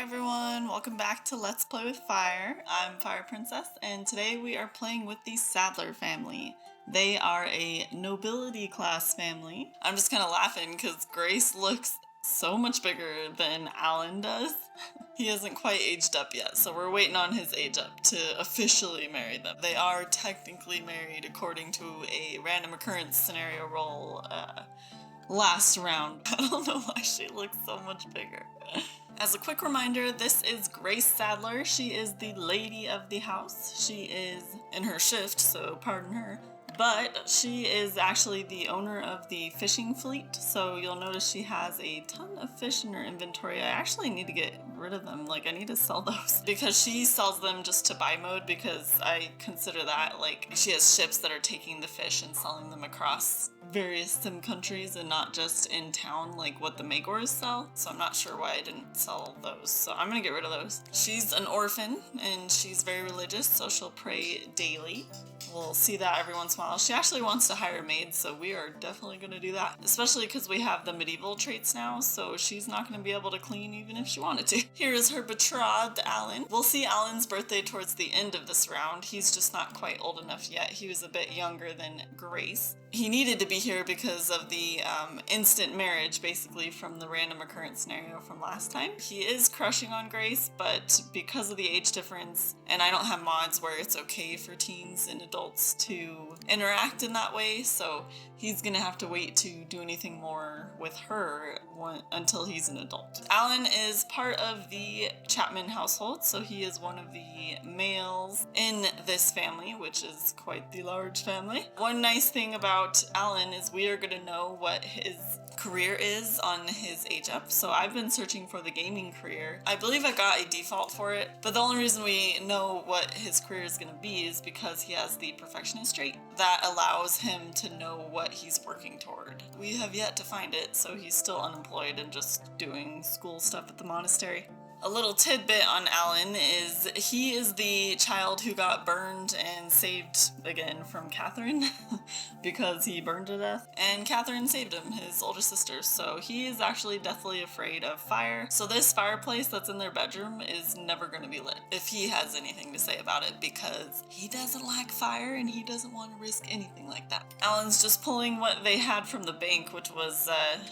everyone, welcome back to Let's Play with Fire. I'm Fire Princess, and today we are playing with the Sadler family. They are a nobility class family. I'm just kind of laughing because Grace looks so much bigger than Alan does. He hasn't quite aged up yet, so we're waiting on his age up to officially marry them. They are technically married according to a random occurrence scenario roll last round. I don't know why she looks so much bigger. As a quick reminder, this is Grace Sadler. She is the lady of the house. She is in her shift, so pardon her. But she is actually the owner of the fishing fleet, so you'll notice she has a ton of fish in her inventory. I actually need to get rid of them. I need to sell those because she sells them just to buy mode, because I consider that she has ships that are taking the fish and selling them across various sim countries and not just in town like what the Magors sell. So I'm not sure why I didn't sell those. So I'm gonna get rid of those. She's an orphan and she's very religious, so she'll pray daily. We'll see that every once in a while. She actually wants to hire a maid, so we are definitely going to do that. Especially because we have the medieval traits now, so she's not going to be able to clean even if she wanted to. Here is her betrothed, Alan. We'll see Alan's birthday towards the end of this round. He's just not quite old enough yet. He was a bit younger than Grace. He needed to be here because of the instant marriage, basically, from the random occurrence scenario from last time. He is crushing on Grace, but because of the age difference, and I don't have mods where it's okay for teens and adults to interact in that way, so he's gonna have to wait to do anything more with her until he's an adult. Alan is part of the Chapman household, so he is one of the males in this family, which is quite the large family. One nice thing about Alan is we are gonna know what his career is on his age up. So I've been searching for the gaming career. I believe I got a default for it, but the only reason we know what his career is going to be is because he has the perfectionist trait that allows him to know what he's working toward. We have yet to find it, so he's still unemployed and just doing school stuff at the monastery. A little tidbit on Alan is he is the child who got burned and saved again from Catherine because he burned to death, and Catherine saved him, his older sister, so he is actually deathly afraid of fire. So this fireplace that's in their bedroom is never going to be lit if he has anything to say about it, because he doesn't like fire and he doesn't want to risk anything like that. Alan's just pulling what they had from the bank, which was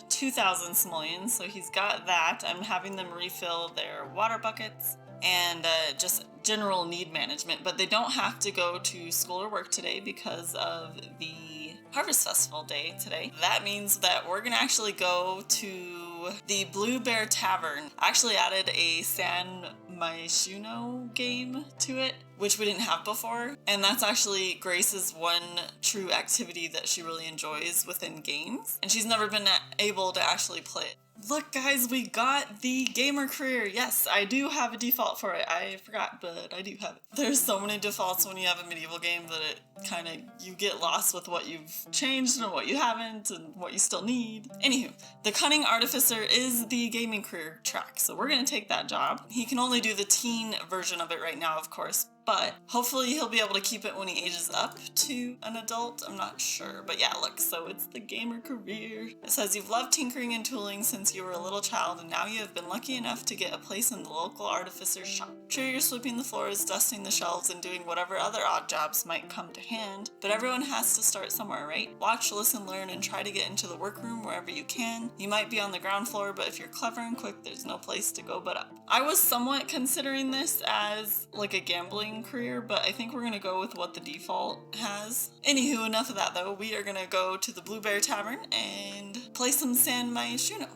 2,000 simoleons, so he's got that. I'm having them refill their water buckets and just general need management, but they don't have to go to school or work today because of the Harvest Festival day today. That means that we're gonna actually go to the Blue Bear Tavern. I actually added a San Myshuno game to it, which we didn't have before, and that's actually Grace's one true activity that she really enjoys within games, and she's never been able to actually play it. Look guys, we got the gamer career. Yes, I do have a default for it. I forgot, but I do have it. There's so many defaults when you have a medieval game that it kind of, you get lost with what you've changed and what you haven't and what you still need. Anywho, the Cunning Artificer is the gaming career track, so we're gonna take that job. He can only do the teen version of it right now, of course, but hopefully he'll be able to keep it when he ages up to an adult. I'm not sure, but yeah, look, so it's the gamer career. It says you've loved tinkering and tooling since you were a little child, and now you have been lucky enough to get a place in the local artificer's shop. Sure, you're sweeping the floors, dusting the shelves, and doing whatever other odd jobs might come to hand, but everyone has to start somewhere, right? Watch, listen, learn, and try to get into the workroom wherever you can. You might be on the ground floor, but if you're clever and quick, there's no place to go but up. I was somewhat considering this as like a gambling career, but I think we're gonna go with what the default has. Anywho, enough of that though. We are gonna go to the Blue Bear Tavern and play some San Myshuno.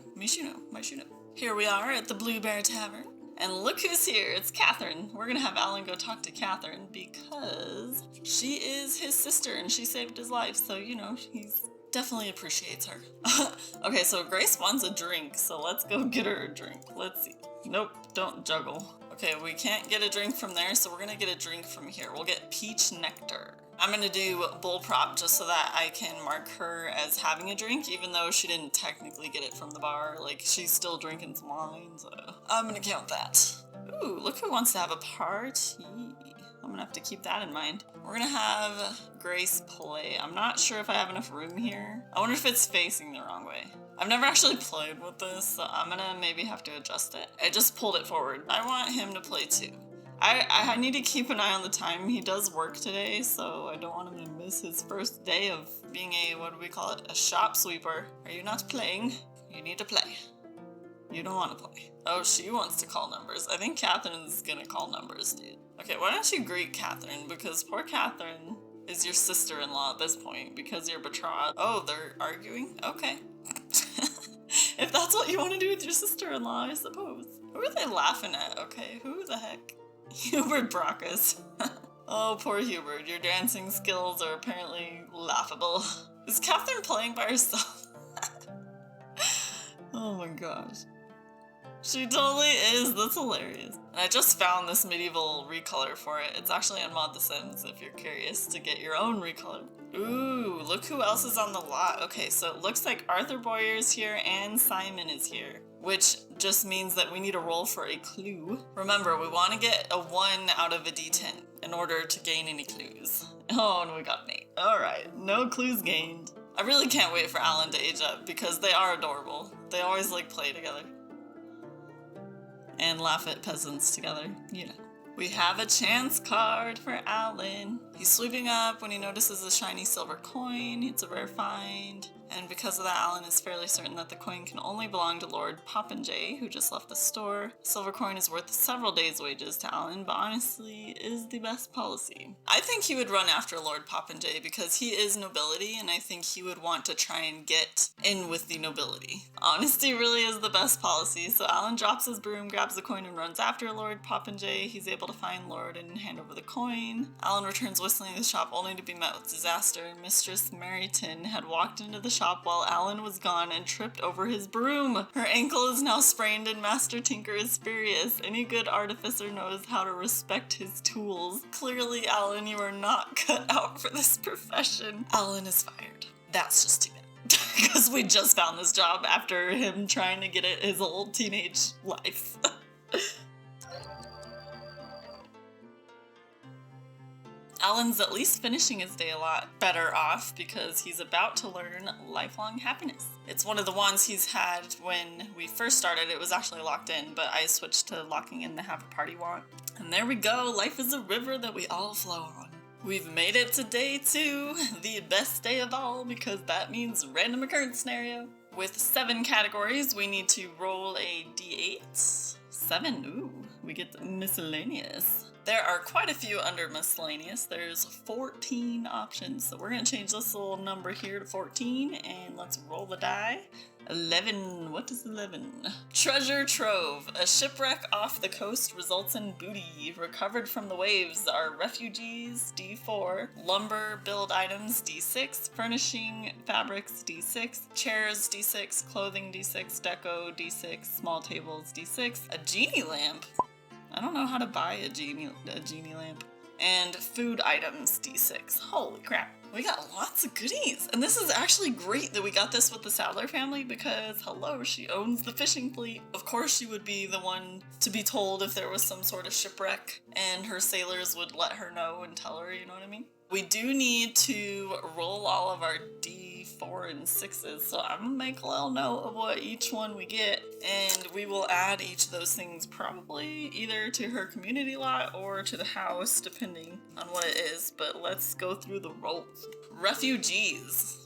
Here we are at the Blue Bear Tavern, and look who's here. It's Catherine. We're gonna have Alan go talk to Catherine because she is his sister and she saved his life, so you know, he's definitely appreciates her. Okay, so Grace wants a drink, so let's go get her a drink. Let's see. Nope, don't juggle. Okay, we can't get a drink from there, so we're gonna get a drink from here. We'll get peach nectar. I'm gonna do bull prop just so that I can mark her as having a drink, even though she didn't technically get it from the bar. Like, she's still drinking some wine, so I'm gonna count that. Ooh, look who wants to have a party. I'm gonna have to keep that in mind. We're gonna have Grace play. I'm not sure if I have enough room here. I wonder if it's facing the wrong way. I've never actually played with this, so I'm gonna maybe have to adjust it. I just pulled it forward. I want him to play too. I need to keep an eye on the time. He does work today, so I don't want him to miss his first day of being a, what do we call it, a shop sweeper. Are you not playing? You need to play. You don't want to play. Oh, she wants to call numbers. I think Catherine's gonna call numbers, dude. Okay, why don't you greet Catherine? Because poor Catherine is your sister-in-law at this point because you're betrothed. Oh, they're arguing? Okay. If that's what you want to do with your sister-in-law, I suppose. Who are they laughing at? Okay, who the heck? Hubert Brockus. Oh, poor Hubert. Your dancing skills are apparently laughable. Is Catherine playing by herself? Oh my gosh. She totally is. That's hilarious. And I just found this medieval recolor for it. It's actually on Mod The Sims if you're curious to get your own recolor. Ooh, look who else is on the lot. Okay, so it looks like Arthur Boyer's here and Simon is here, which just means that we need a roll for a clue. Remember, we want to get a 1 out of a d10 in order to gain any clues. Oh, and we got an 8. All right, no clues gained. I really can't wait for Alan to age up because they are adorable. They always like play together and laugh at peasants together, you know. We have a chance card for Alan. He's sweeping up when he notices a shiny silver coin. It's a rare find. And because of that, Alan is fairly certain that the coin can only belong to Lord Popinjay, who just left the store. Silver coin is worth several days' wages to Alan, but honestly is the best policy. I think he would run after Lord Popinjay because he is nobility, and I think he would want to try and get in with the nobility. Honesty really is the best policy, so Alan drops his broom, grabs the coin, and runs after Lord Popinjay. He's able to find Lord and hand over the coin. Alan returns whistling to the shop only to be met with disaster. Mistress Maryton had walked into the shop while Alan was gone and tripped over his broom. Her ankle is now sprained and Master Tinker is furious. Any good artificer knows how to respect his tools. Clearly, Alan, you are not cut out for this profession. Alan is fired. That's just too bad. Because we just found this job after him trying to get it his old teenage life. Alan's at least finishing his day a lot better off because he's about to learn lifelong happiness. It's one of the wands he's had when we first started. It was actually locked in, but I switched to locking in the have a party wand. And there we go. Life is a river that we all flow on. We've made it to day 2, the best day of all, because that means random occurrence scenario. With 7 categories, we need to roll a d8. 7, ooh, we get miscellaneous. There are quite a few under miscellaneous. There's 14 options, so we're gonna change this little number here to 14, and let's roll the die. 11, what is 11? Treasure trove. A shipwreck off the coast results in booty. Recovered from the waves are refugees, D4, lumber, build items, D6, furnishing, fabrics, D6, chairs, D6, clothing, D6, deco, D6, small tables, D6, a genie lamp. I don't know how to buy a genie lamp. And food items, D6. Holy crap. We got lots of goodies. And this is actually great that we got this with the Sadler family because, hello, she owns the fishing fleet. Of course she would be the one to be told if there was some sort of shipwreck and her sailors would let her know and tell her, you know what I mean? We do need to roll all of our D4 and 6s, so I'm gonna make a little note of what each one we get, and we will add each of those things probably either to her community lot or to the house, depending on what it is, but let's go through the rolls. Refugees.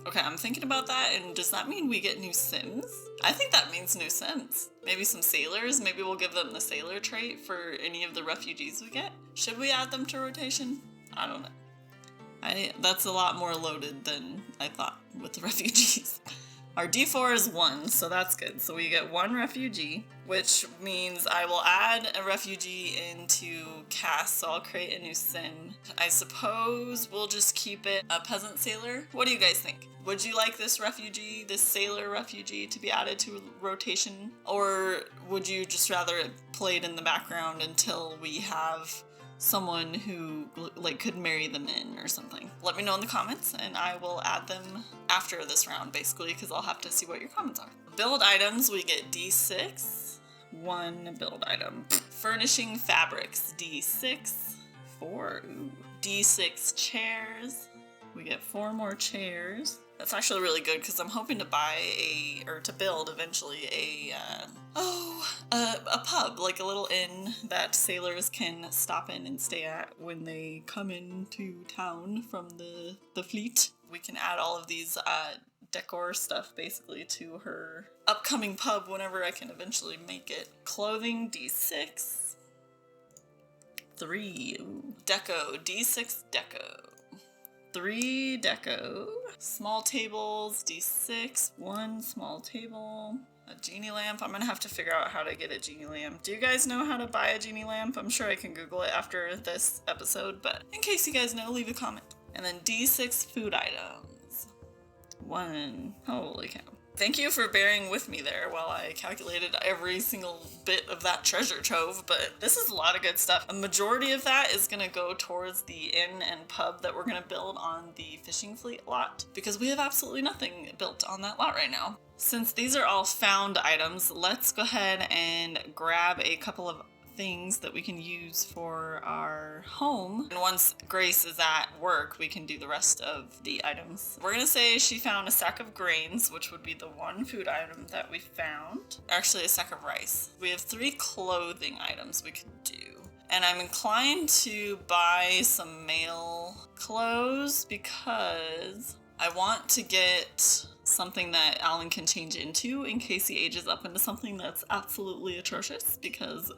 Okay, I'm thinking about that, and does that mean we get new Sims? I think that means new Sims. Maybe some sailors, maybe we'll give them the sailor trait for any of the refugees we get. Should we add them to rotation? I don't know. That's a lot more loaded than I thought with the refugees. Our D4 is 1, so that's good. So we get 1 refugee, which means I will add a refugee into cast, so I'll create a new sim. I suppose we'll just keep it a peasant sailor. What do you guys think? Would you like this refugee, this sailor refugee, to be added to rotation? Or would you just rather it played in the background until we have someone who could marry them in or something? Let me know in the comments and I will add them after this round basically because I'll have to see what your comments are. Build items, we get D6, 1 build item. Furnishing fabrics, D6, 4. Ooh. D6 chairs. We get 4 more chairs. That's actually really good because I'm hoping to to build eventually a pub, like a little inn that sailors can stop in and stay at when they come into town from the fleet. We can add all of these decor stuff basically to her upcoming pub whenever I can eventually make it. Clothing, D6. 3. Ooh. Deco, D6 deco. 3 deco. Small tables, D6. 1 small table. A genie lamp. I'm gonna have to figure out how to get a genie lamp. Do you guys know how to buy a genie lamp? I'm sure I can Google it after this episode, but in case you guys know, leave a comment. And then D6 food items. 1. Holy cow. Thank you for bearing with me there while I calculated every single bit of that treasure trove, but this is a lot of good stuff. A majority of that is going to go towards the inn and pub that we're going to build on the fishing fleet lot, because we have absolutely nothing built on that lot right now. Since these are all found items, let's go ahead and grab a couple of things that we can use for our home. And once Grace is at work, we can do the rest of the items. We're gonna say she found a sack of grains, which would be the 1 food item that we found. Actually, a sack of rice. We have 3 clothing items we could do. And I'm inclined to buy some male clothes because I want to get something that Alan can change into in case he ages up into something that's absolutely atrocious, because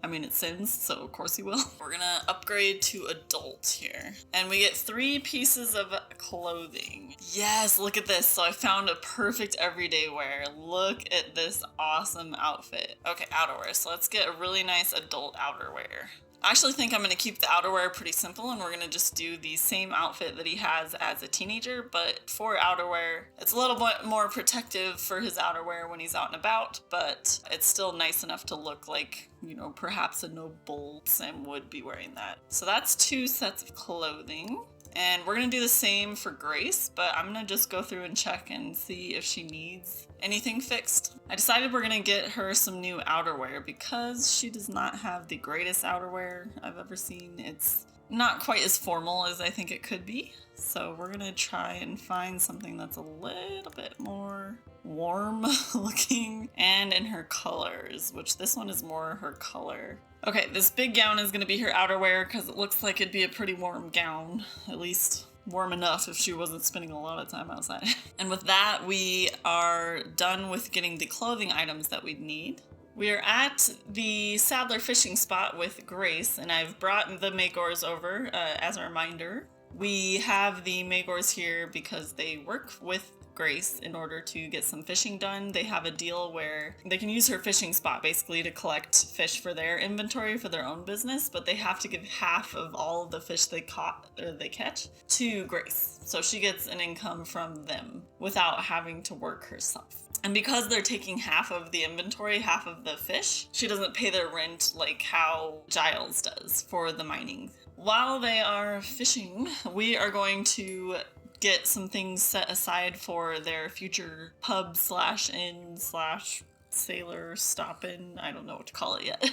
I mean, it sins, so of course he will. We're gonna upgrade to adult here. And we get 3 pieces of clothing. Yes, look at this. So I found a perfect everyday wear. Look at this awesome outfit. Okay, outerwear. So let's get a really nice adult outerwear. I actually think I'm going to keep the outerwear pretty simple, and we're going to just do the same outfit that he has as a teenager, but for outerwear, it's a little bit more protective for his outerwear when he's out and about, but it's still nice enough to look like, you know, perhaps a noble Sam would be wearing that. So that's 2 sets of clothing. And we're going to do the same for Grace, but I'm going to just go through and check and see if she needs anything fixed. I decided we're going to get her some new outerwear because she does not have the greatest outerwear I've ever seen. It's not quite as formal as I think it could be. So we're going to try and find something that's a little bit more warm looking and in her colors, which this one is more her color. Okay, this big gown is going to be her outerwear because it looks like it'd be a pretty warm gown, at least warm enough if she wasn't spending a lot of time outside. And with that, we are done with getting the clothing items that we'd need. We are at the Sadler fishing spot with Grace, and I've brought the Magors over as a reminder. We have the Magors here because they work with Grace in order to get some fishing done. They have a deal where they can use her fishing spot basically to collect fish for their inventory for their own business, but they have to give half of all of the fish they catch to Grace. So she gets an income from them without having to work herself. And because they're taking half of the inventory, half of the fish, she doesn't pay their rent like how Giles does for the mining. While they are fishing, we are going to get some things set aside for their future pub / inn / sailor stop-in. I don't know what to call it yet.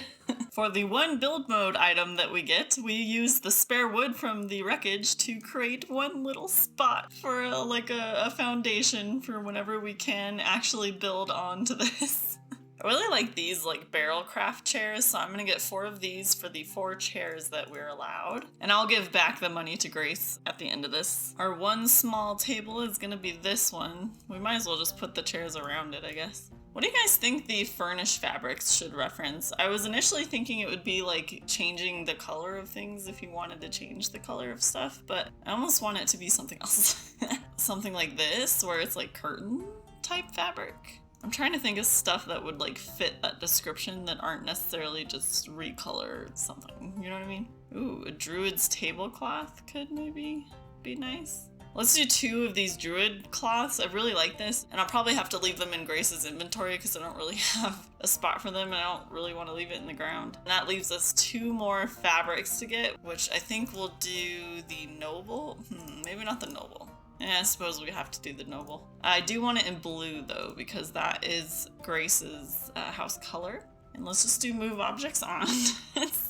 For the 1 build mode item that we get, we use the spare wood from the wreckage to create 1 little spot for a foundation for whenever we can actually build onto this. I really like these barrel craft chairs, so I'm gonna get 4 of these for the 4 chairs that we're allowed. And I'll give back the money to Grace at the end of this. Our 1 small table is gonna be this one. We might as well just put the chairs around it, I guess. What do you guys think the furnish fabrics should reference? I was initially thinking it would be changing the color of things if you wanted to change the color of stuff, but I almost want it to be something else. Something like this, where it's curtain type fabric. I'm trying to think of stuff that would fit that description that aren't necessarily just recolored something, you know what I mean? Ooh, a druid's tablecloth could maybe be nice. Let's do 2 of these druid cloths. I really like this, and I'll probably have to leave them in Grace's inventory because I don't really have a spot for them and I don't really want to leave it in the ground. And that leaves us 2 more fabrics to get, which I think we'll do the noble. Maybe not the noble. Yeah, I suppose we have to do the noble. I do want it in blue though, because that is Grace's house color. And let's just do move objects on.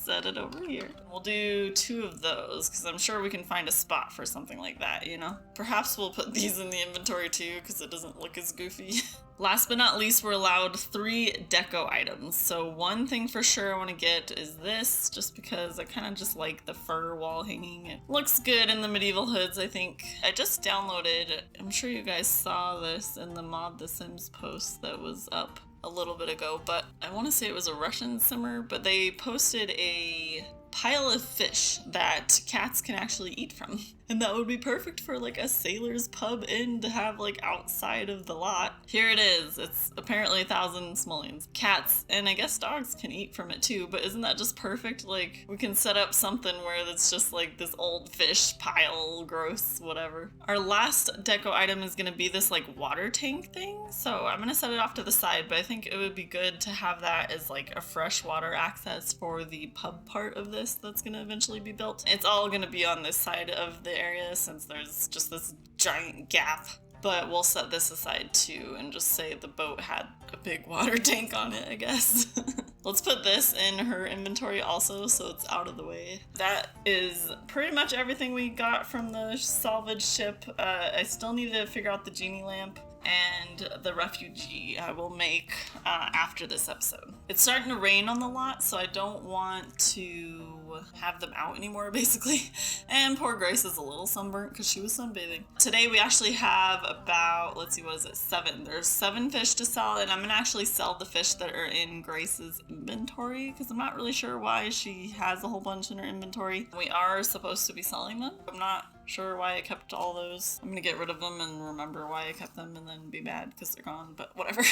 set it over here. We'll do 2 of those because I'm sure we can find a spot for something like that, you know? Perhaps we'll put these in the inventory too because it doesn't look as goofy. Last but not least, we're allowed 3 deco items. So one thing for sure I want to get is this, just because I kind of just like the fur wall hanging. It looks good in the medieval hoods, I think. I just downloaded, I'm sure you guys saw this in the Mod The Sims post that was up a little bit ago, but I want to say it was a Russian simmer, but they posted a pile of fish that cats can actually eat from. And that would be perfect for like a sailor's pub inn to have like outside of the lot. Here it is. It's apparently 1,000 simoleons. Cats and I guess dogs can eat from it too, but isn't that just perfect? Like we can set up something where it's just like this old fish pile, gross, whatever. Our last deco item is gonna be this like water tank thing. So I'm gonna set it off to the side, but I think it would be good to have that as like a freshwater access for the pub part of this that's gonna eventually be built. It's all gonna be on this side of the area since there's just this giant gap, but we'll set this aside too and just say the boat had a big water tank on it, I guess. Let's put this in her inventory also so it's out of the way. That is pretty much everything we got from the salvage ship. I still need to figure out the genie lamp and the refugee I will make after this episode. It's starting to rain on the lot, so I don't want to have them out anymore, basically. And poor Grace is a little sunburnt because she was sunbathing. Today we actually have about, let's see, what is it, 7. There's 7 fish to sell, and I'm gonna actually sell the fish that are in Grace's inventory because I'm not really sure why she has a whole bunch in her inventory. We are supposed to be selling them. I'm not sure why I kept all those. I'm gonna get rid of them and remember why I kept them and then be mad because they're gone, but whatever.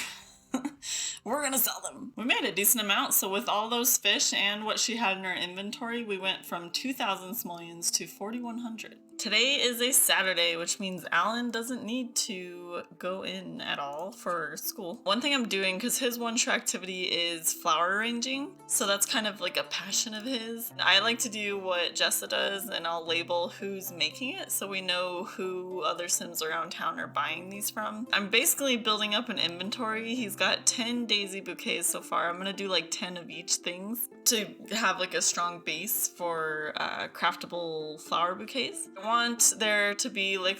We're gonna sell them. We made a decent amount, so with all those fish and what she had in her inventory, we went from 2,000 simoleons to 4,100. Today is a Saturday, which means Alan doesn't need to go in at all for school. One thing I'm doing, because his one true activity is flower arranging, so that's kind of like a passion of his. I like to do what Jessa does, and I'll label who's making it so we know who other Sims around town are buying these from. I'm basically building up an inventory. He's got 10 daisy bouquets so far. I'm gonna do like 10 of each things to have like a strong base for craftable flower bouquets. I want there to be like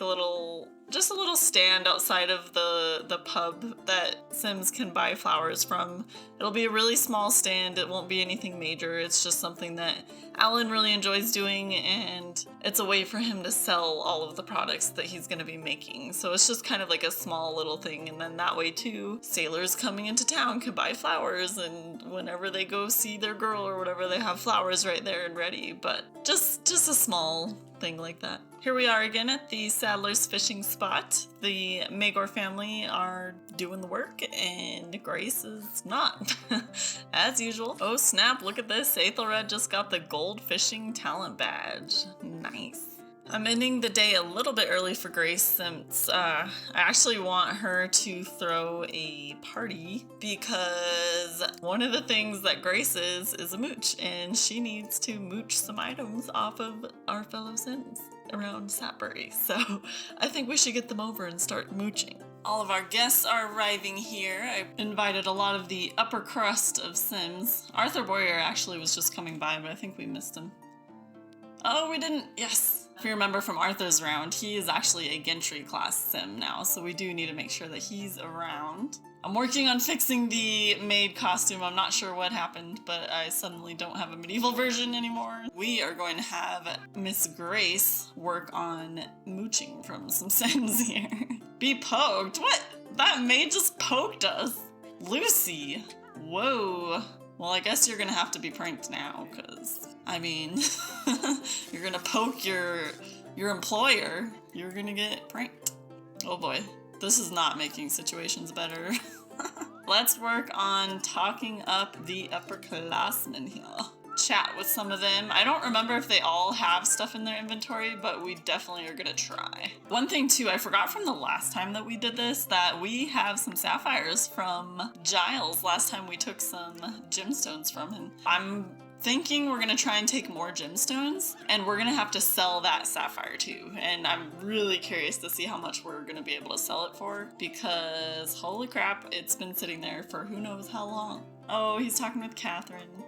just a little stand outside of the pub that Sims can buy flowers from. It'll be a really small stand. It won't be anything major. It's just something that Alan really enjoys doing, and it's a way for him to sell all of the products that he's going to be making. So it's just kind of like a small little thing, and then that way too, sailors coming into town can buy flowers, and whenever they go see their girl or whatever, they have flowers right there and ready. But just a small thing like that. Here we are again at the Sadler's fishing spot. The Magor family are doing the work and Grace is not, as usual. Oh snap, look at this. Aethelred just got the gold fishing talent badge. Nice. I'm ending the day a little bit early for Grace since I actually want her to throw a party because one of the things that Grace is a mooch, and she needs to mooch some items off of our fellow Sims around Sapbury. So I think we should get them over and start mooching. All of our guests are arriving here. I invited a lot of the upper crust of Sims. Arthur Boyer actually was just coming by, but I think we missed him. Oh, we didn't. Yes. If you remember from Arthur's round, he is actually a Gentry class Sim now, so we do need to make sure that he's around. I'm working on fixing the maid costume. I'm not sure what happened, but I suddenly don't have a medieval version anymore. We are going to have Miss Grace work on mooching from some Sims here. Be poked? What? That maid just poked us. Lucy. Whoa. Well, I guess you're gonna have to be pranked now, because, I mean, you're gonna poke your employer, you're gonna get pranked. Oh boy, this is not making situations better. Let's work on talking up the upperclassmen here. Chat with some of them. I don't remember if they all have stuff in their inventory, but we definitely are gonna try. One thing too, I forgot from the last time that we did this, that we have some sapphires from Giles last time we took some gemstones from him. I'm thinking we're gonna try and take more gemstones, and we're gonna have to sell that sapphire too. And I'm really curious to see how much we're gonna be able to sell it for, because holy crap, it's been sitting there for who knows how long. Oh, he's talking with Catherine.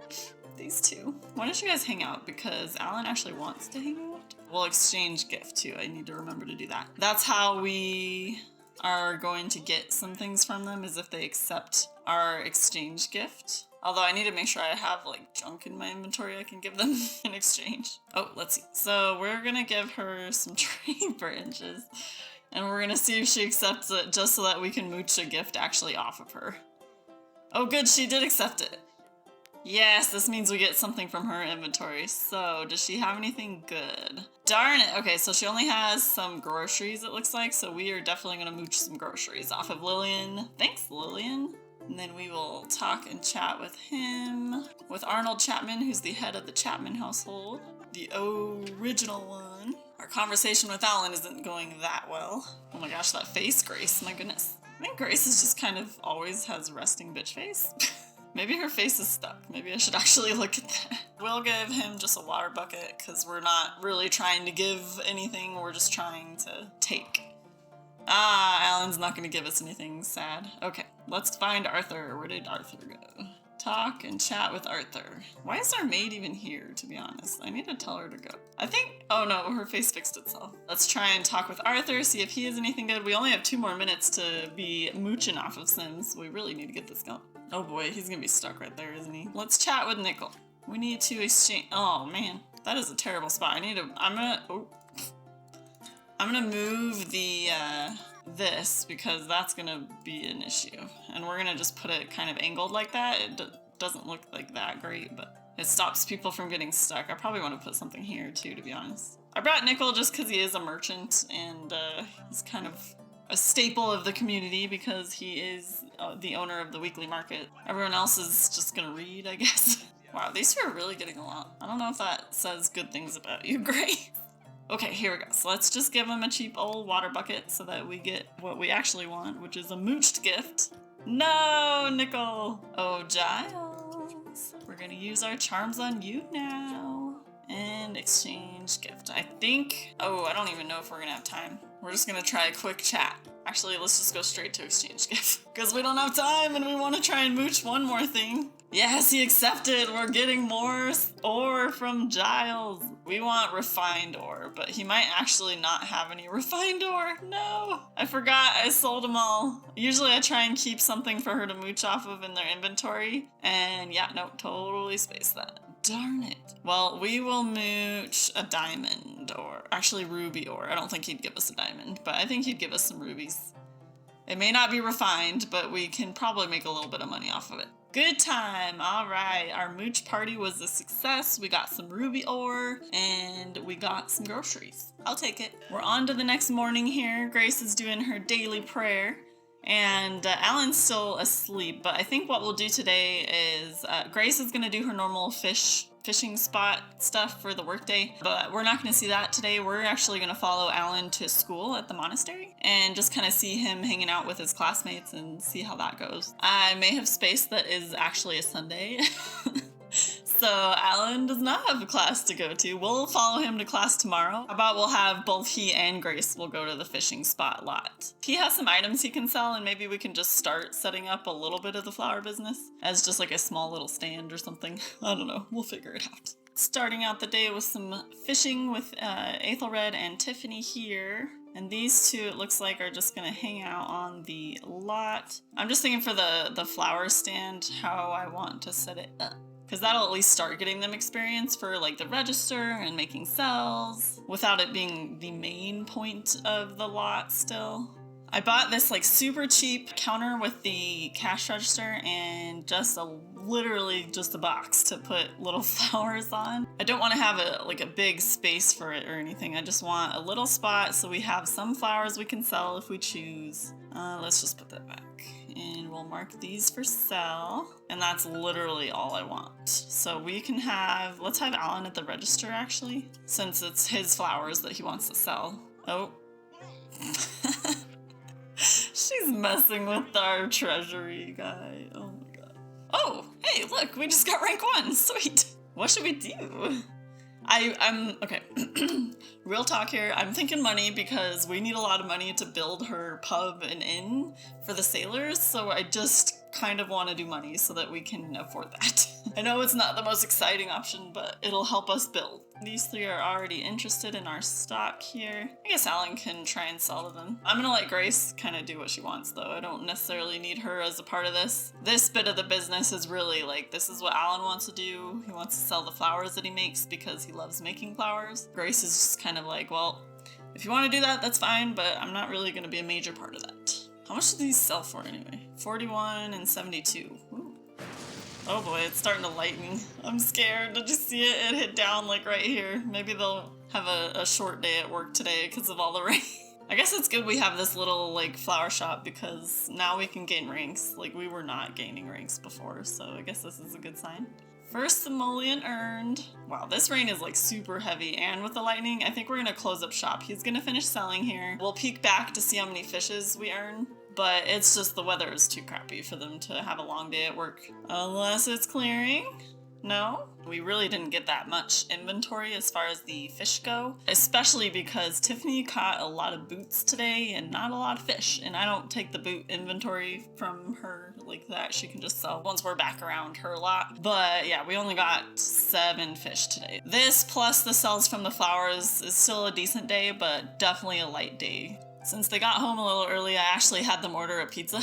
these two. Why don't you guys hang out? Because Alan actually wants to hang out. We'll exchange gift too. I need to remember to do that. That's how we are going to get some things from them, is if they accept our exchange gift. Although I need to make sure I have like junk in my inventory I can give them in exchange. Oh, let's see. So we're gonna give her some tree branches and we're gonna see if she accepts it, just so that we can mooch a gift actually off of her. Oh good, she did accept it. Yes, this means we get something from her inventory. So does she have anything good? Darn it. Okay, so she only has some groceries, it looks like. So we are definitely gonna mooch some groceries off of Lillian. Thanks, Lillian. And then we will talk and chat with him, with Arnold Chapman, who's the head of the Chapman household, the original one. Our conversation with Alan isn't going that well. Oh my gosh, that face, Grace, my goodness. I think Grace is just kind of always has resting bitch face. Maybe her face is stuck. Maybe I should actually look at that. We'll give him just a water bucket because we're not really trying to give anything. We're just trying to take. Ah, Alan's not going to give us anything sad. Okay, let's find Arthur. Where did Arthur go? Talk and chat with Arthur. Why is our maid even here, to be honest? I need to tell her to go. I think, oh no, her face fixed itself. Let's try and talk with Arthur, see if he has anything good. We only have 2 more minutes to be mooching off of Sims. We really need to get this going. Oh boy, he's gonna be stuck right there, isn't he? Let's chat with Nickel. We need to exchange, oh man, that is a terrible spot. I'm gonna move the, this, because that's gonna be an issue. And we're gonna just put it kind of angled like that. It doesn't look like that great, but it stops people from getting stuck. I probably want to put something here too, to be honest. I brought Nickel just because he is a merchant, and he's kind of a staple of the community because he is the owner of the weekly market. Everyone else is just gonna read, I guess. Wow, these two are really getting along. I don't know if that says good things about you, Gray. Okay, here we go. So let's just give him a cheap old water bucket so that we get what we actually want, which is a mooched gift. No, Nickel! Oh, Giles. We're gonna use our charms on you now. And exchange gift. I think, oh, I don't even know if we're gonna have time. We're just gonna try a quick chat. Actually, let's just go straight to exchange gift. Because we don't have time and we want to try and mooch one more thing. Yes, he accepted. We're getting more ore from Giles. We want refined ore, but he might actually not have any refined ore. No, I forgot I sold them all. Usually I try and keep something for her to mooch off of in their inventory. And yeah, no, totally spaced that. Darn it. Well, we will mooch a diamond, or actually ruby ore. I don't think he'd give us a diamond, but I think he'd give us some rubies. It may not be refined, but we can probably make a little bit of money off of it. Good time. All right. Our mooch party was a success. We got some ruby ore and we got some groceries. I'll take it. We're on to the next morning here. Grace is doing her daily prayer. And Alan's still asleep, but I think what we'll do today is Grace is going to do her normal fishing spot stuff for the workday, but we're not going to see that today. We're actually going to follow Alan to school at the monastery and just kind of see him hanging out with his classmates and see how that goes. I may have spaced that is actually a Sunday. So Alan does not have a class to go to. We'll follow him to class tomorrow. How about we'll have both he and Grace will go to the fishing spot lot. He has some items he can sell, and maybe we can just start setting up a little bit of the flower business as just like a small little stand or something. I don't know. We'll figure it out. Starting out the day with some fishing with Aethelred and Tiffany here. And these two, it looks like, are just gonna hang out on the lot. I'm just thinking for the flower stand, how I want to set it up. Because that'll at least start getting them experience for like the register and making cells without it being the main point of the lot still. I bought this like super cheap counter with the cash register and just literally just a box to put little flowers on. I don't want to have a big space for it or anything. I just want a little spot so we have some flowers we can sell if we choose. Let's just put that back. And we'll mark these for sell. And that's literally all I want. So we can have, let's have Alan at the register actually, since it's his flowers that he wants to sell. Oh. She's messing with our treasury guy. Oh my god. Oh, hey, look, we just got rank 1. Sweet. What should we do? I'm okay. Real talk here. I'm thinking money because we need a lot of money to build her pub and inn for the sailors. So I just kind of want to do money so that we can afford that. I know it's not the most exciting option, but it'll help us build. These three are already interested in our stock here. I guess Alan can try and sell to them. I'm gonna let Grace kind of do what she wants though. I don't necessarily need her as a part of this. This bit of the business is really like, this is what Alan wants to do. He wants to sell the flowers that he makes because he loves making flowers. Grace is just kind of like, well, if you want to do that, that's fine, but I'm not really gonna be a major part of that. How much do these sell for anyway? 41 and 72. Ooh. Oh boy, it's starting to lighten. I'm scared. Did you see it? It hit down like right here. Maybe they'll have a short day at work today because of all the rain. I guess it's good we have this little like flower shop because now we can gain ranks. Like we were not gaining ranks before, so I guess this is a good sign. First simoleon earned. Wow, this rain is like super heavy, and with the lightning, I think we're gonna close up shop. He's gonna finish selling here. We'll peek back to see how many fishes we earn, but it's just the weather is too crappy for them to have a long day at work. Unless it's clearing. No, we really didn't get that much inventory as far as the fish go, especially because Tiffany caught a lot of boots today and not a lot of fish, and I don't take the boot inventory from her like that. She can just sell once we're back around her lot. But yeah, we only got 7 fish today. This plus the sells from the flowers is still a decent day, but definitely a light day. Since they got home a little early, I actually had them order a pizza.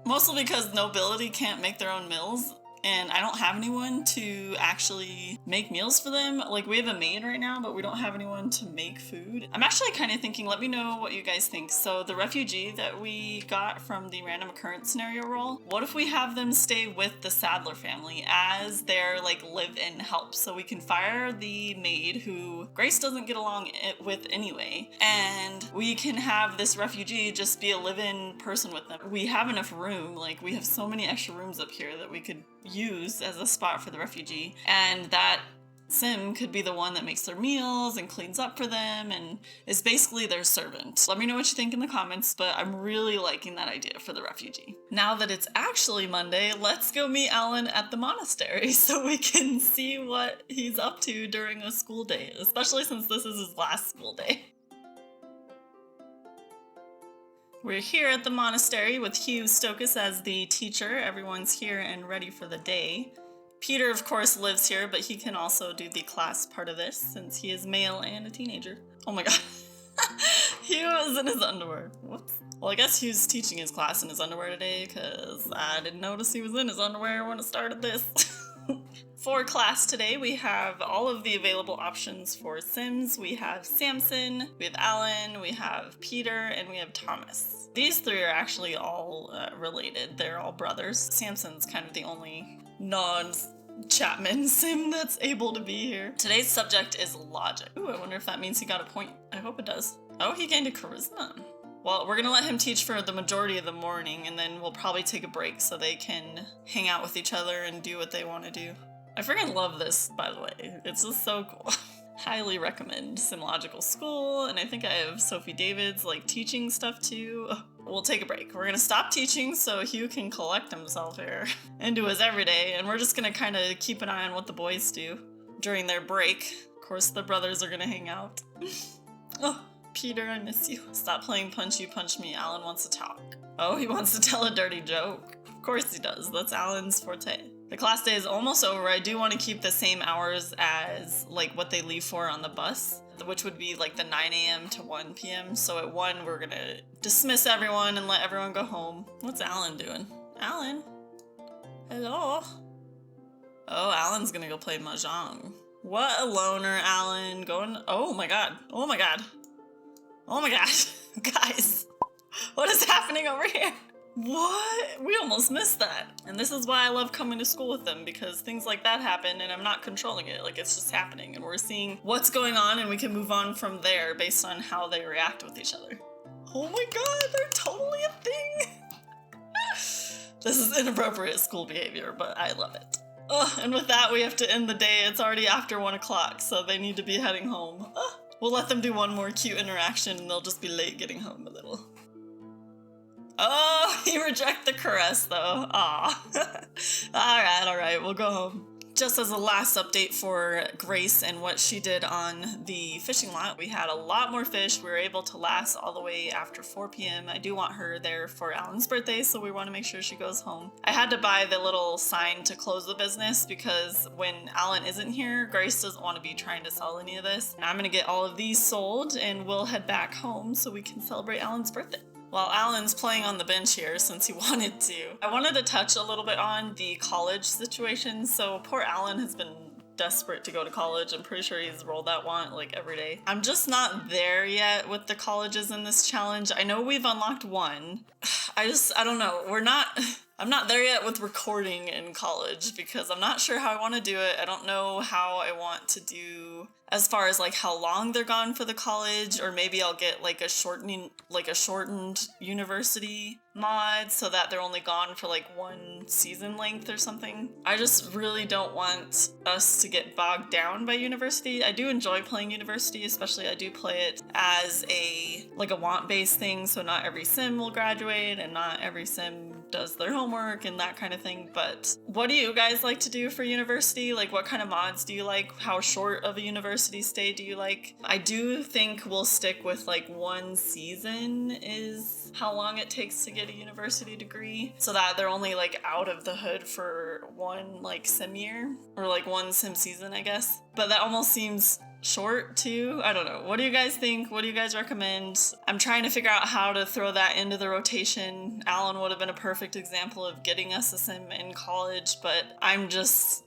Mostly because nobility can't make their own meals, and I don't have anyone to actually make meals for them. Like, we have a maid right now, but we don't have anyone to make food. I'm actually kind of thinking, let me know what you guys think. So the refugee that we got from the random occurrence scenario roll, what if we have them stay with the Sadler family as their like live-in help? So we can fire the maid who Grace doesn't get along with anyway, and we can have this refugee just be a live-in person with them. We have enough room, like we have so many extra rooms up here that we could use as a spot for the refugee, and that sim could be the one that makes their meals and cleans up for them and is basically their servant. Let me know what you think in the comments, but I'm really liking that idea for the refugee. Now that it's actually Monday, let's go meet Alan at the monastery so we can see what he's up to during a school day, especially since this is his last school day. We're here at the monastery with Hugh Stokus as the teacher. Everyone's here and ready for the day. Peter, of course, lives here, but he can also do the class part of this since he is male and a teenager. Oh my god. Hugh is in his underwear. Whoops. Well, I guess Hugh's teaching his class in his underwear today because I didn't notice he was in his underwear when I started this. For class today, we have all of the available options for Sims. We have Samson, we have Alan, we have Peter, and we have Thomas. These three are actually all related. They're all brothers. Samson's kind of the only non-Chapman Sim that's able to be here. Today's subject is logic. Ooh, I wonder if that means he got a point. I hope it does. Oh, he gained a charisma. Well, we're gonna let him teach for the majority of the morning, and then we'll probably take a break so they can hang out with each other and do what they want to do. I freaking love this, by the way. It's just so cool. Highly recommend Simlogical School, and I think I have Sophie David's like teaching stuff too. We'll take a break. We're gonna stop teaching so Hugh can collect himself here and do his everyday, and we're just gonna kind of keep an eye on what the boys do during their break. Of course, the brothers are gonna hang out. Oh, Peter, I miss you. Stop playing punch you, punch me. Alan wants to talk. Oh, he wants to tell a dirty joke. Of course he does. That's Alan's forte. The class day is almost over. I do want to keep the same hours as like what they leave for on the bus, which would be like the 9 a.m. to 1 p.m. So at 1, we're gonna dismiss everyone and let everyone go home. What's Alan doing? Alan? Hello? Oh, Alan's gonna go play Mahjong. What a loner, Alan. Going, oh my god. Oh my god. Oh my god. Guys, what is happening over here? What? We almost missed that. And this is why I love coming to school with them, because things like that happen and I'm not controlling it. Like, it's just happening and we're seeing what's going on and we can move on from there based on how they react with each other. Oh my god, they're totally a thing. This is inappropriate school behavior, but I love it. Oh, and with that, we have to end the day. It's already after 1 o'clock, so they need to be heading home. We'll let them do one more cute interaction and they'll just be late getting home a little. Oh, he rejected the caress though. Aw. Alright, we'll go home. Just as a last update for Grace and what she did on the fishing lot, we had a lot more fish. We were able to last all the way after 4 p.m. I do want her there for Alan's birthday, so we want to make sure she goes home. I had to buy the little sign to close the business because when Alan isn't here, Grace doesn't want to be trying to sell any of this. And I'm going to get all of these sold and we'll head back home so we can celebrate Alan's birthday. While Alan's playing on the bench here since he wanted to, I wanted to touch a little bit on the college situation. So poor Alan has been desperate to go to college. I'm pretty sure he's rolled that wand like every day. I'm just not there yet with the colleges in this challenge. I know we've unlocked one. I don't know. I'm not there yet with recording in college because I'm not sure how I want to do it. I don't know how I want to do as far as like how long they're gone for the college, or maybe I'll get like a shortened university mod so that they're only gone for like 1 season length or something. I just really don't want us to get bogged down by university. I do enjoy playing university, especially I do play it as a want-based thing, so not every sim will graduate and not every sim does their homework and that kind of thing. But what do you guys like to do for university? Like, what kind of mods do you like? How short of a university stay do you like? I do think we'll stick with like 1 season is how long it takes to get a university degree, so that they're only like out of the hood for 1 like sim year, or like 1 sim season, I guess. But that almost seems short too. I don't know. What do you guys think? What do you guys recommend? I'm trying to figure out how to throw that into the rotation. Alan would have been a perfect example of getting us a sim in college, but I'm just,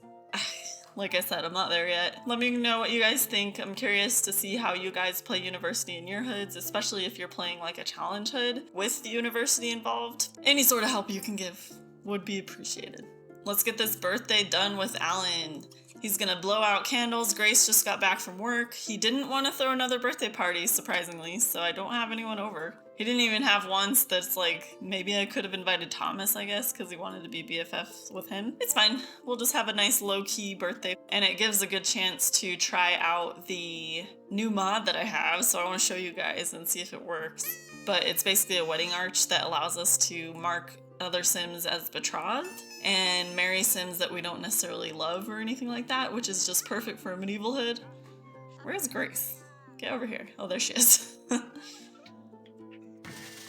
like I said, I'm not there yet. Let me know what you guys think. I'm curious to see how you guys play university in your hoods, especially if you're playing like a challenge hood with the university involved. Any sort of help you can give would be appreciated. Let's get this birthday done with Alan. He's gonna blow out candles. Grace just got back from work. He didn't want to throw another birthday party, surprisingly, so I don't have anyone over. He didn't even have once that's like, maybe I could have invited Thomas, I guess, because he wanted to be BFFs with him. It's fine. We'll just have a nice low-key birthday. And it gives a good chance to try out the new mod that I have, so I want to show you guys and see if it works. But it's basically a wedding arch that allows us to mark other sims as betrothed and marry sims that we don't necessarily love or anything like that, which is just perfect for a medieval hood. Where's Grace? Get over here. Oh, there she is.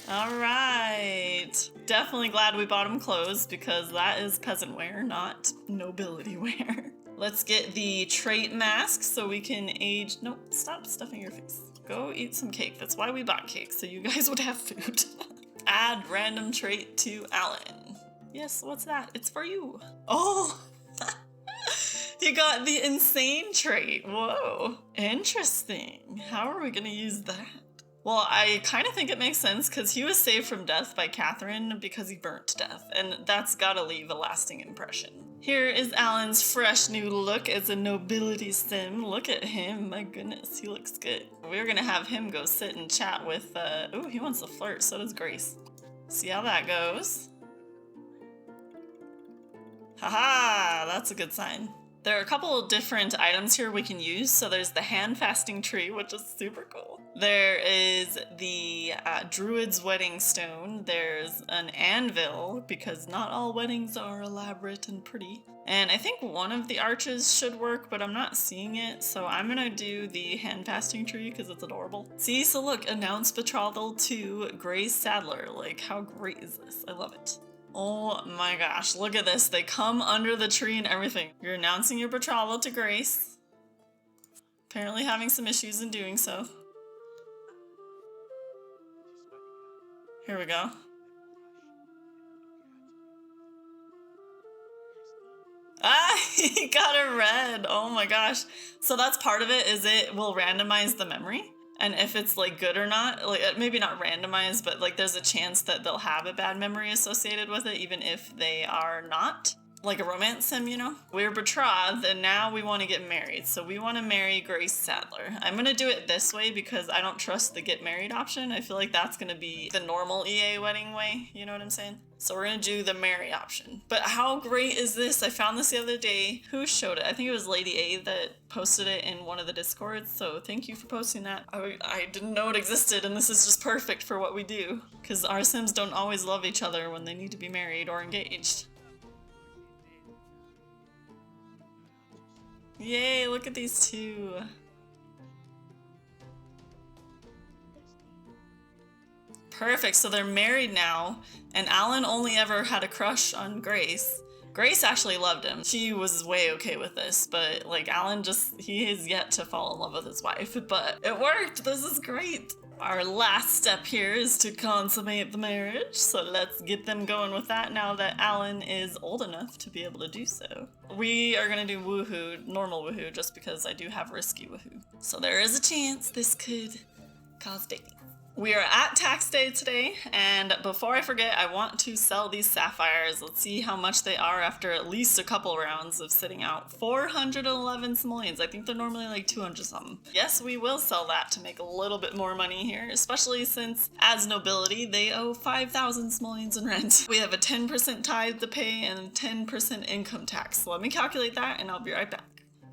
All right. Definitely glad we bought him clothes because that is peasant wear, not nobility wear. Let's get the trait mask so we can age. Nope, stop stuffing your face. Go eat some cake. That's why we bought cake, so you guys would have food. Add random trait to Alan. Yes, what's that? It's for you. Oh, you got the insane trait. Whoa, interesting. How are we gonna use that? Well, I kind of think it makes sense because he was saved from death by Catherine because he burnt to death, and that's gotta leave a lasting impression. Here is Alan's fresh new look as a nobility sim. Look at him, my goodness, he looks good. We're gonna have him go sit and chat with, oh, he wants to flirt, so does Grace. See how that goes. Haha, that's a good sign. There are a couple of different items here we can use. So there's the hand fasting tree, which is super cool. There is the druid's wedding stone. There's an anvil, because not all weddings are elaborate and pretty. And I think one of the arches should work, but I'm not seeing it. So I'm gonna do the hand fasting tree because it's adorable. See, so look, announced betrothal to Grace Sadler. Like, how great is this? I love it. Oh my gosh, look at this. They come under the tree and everything. You're announcing your betrothal to Grace. Apparently having some issues in doing so. Here we go. Ah, he got a red. Oh my gosh. So that's part of it, is it will randomize the memory. And if it's like good or not, like maybe not randomized, but like there's a chance that they'll have a bad memory associated with it, even if they are not. Like a romance sim, you know? We're betrothed and now we want to get married. So we want to marry Grace Sadler. I'm going to do it this way because I don't trust the get married option. I feel like that's going to be the normal EA wedding way. You know what I'm saying? So we're going to do the marry option. But how great is this? I found this the other day. Who showed it? I think it was Lady A that posted it in one of the Discords. So thank you for posting that. I didn't know it existed, and this is just perfect for what we do. Because our Sims don't always love each other when they need to be married or engaged. Yay, look at these two. Perfect, so they're married now, and Alan only ever had a crush on Grace. Grace actually loved him. She was way okay with this, but like Alan he has yet to fall in love with his wife, but it worked. This is great. Our last step here is to consummate the marriage, so let's get them going with that now that Alan is old enough to be able to do so. We are gonna do woohoo, normal woohoo, just because I do have risky woohoo. So there is a chance this could cause dating. We are at tax day today, and before I forget, I want to sell these sapphires. Let's see how much they are after at least a couple rounds of sitting out. 411 simoleons. I think they're normally like 200 something. Yes, we will sell that to make a little bit more money here, especially since as nobility, they owe 5,000 simoleons in rent. We have a 10% tithe to pay and 10% income tax. So let me calculate that and I'll be right back.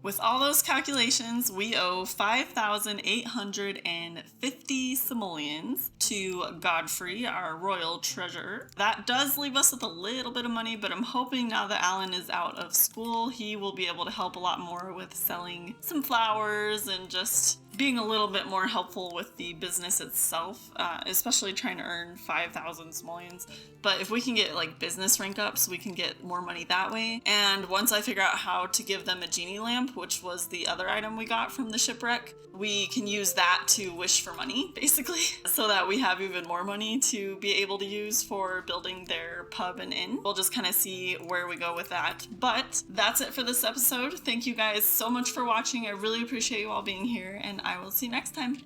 With all those calculations, we owe 5,850 simoleons to Godfrey, our royal treasurer. That does leave us with a little bit of money, but I'm hoping now that Alan is out of school, he will be able to help a lot more with selling some flowers and just being a little bit more helpful with the business itself, especially trying to earn 5,000 simoleons. But if we can get like business rank ups, we can get more money that way. And once I figure out how to give them a genie lamp, which was the other item we got from the shipwreck, we can use that to wish for money, basically, so that we have even more money to be able to use for building their pub and inn. We'll just kind of see where we go with that. But that's it for this episode. Thank you guys so much for watching. I really appreciate you all being here, and I will see you next time.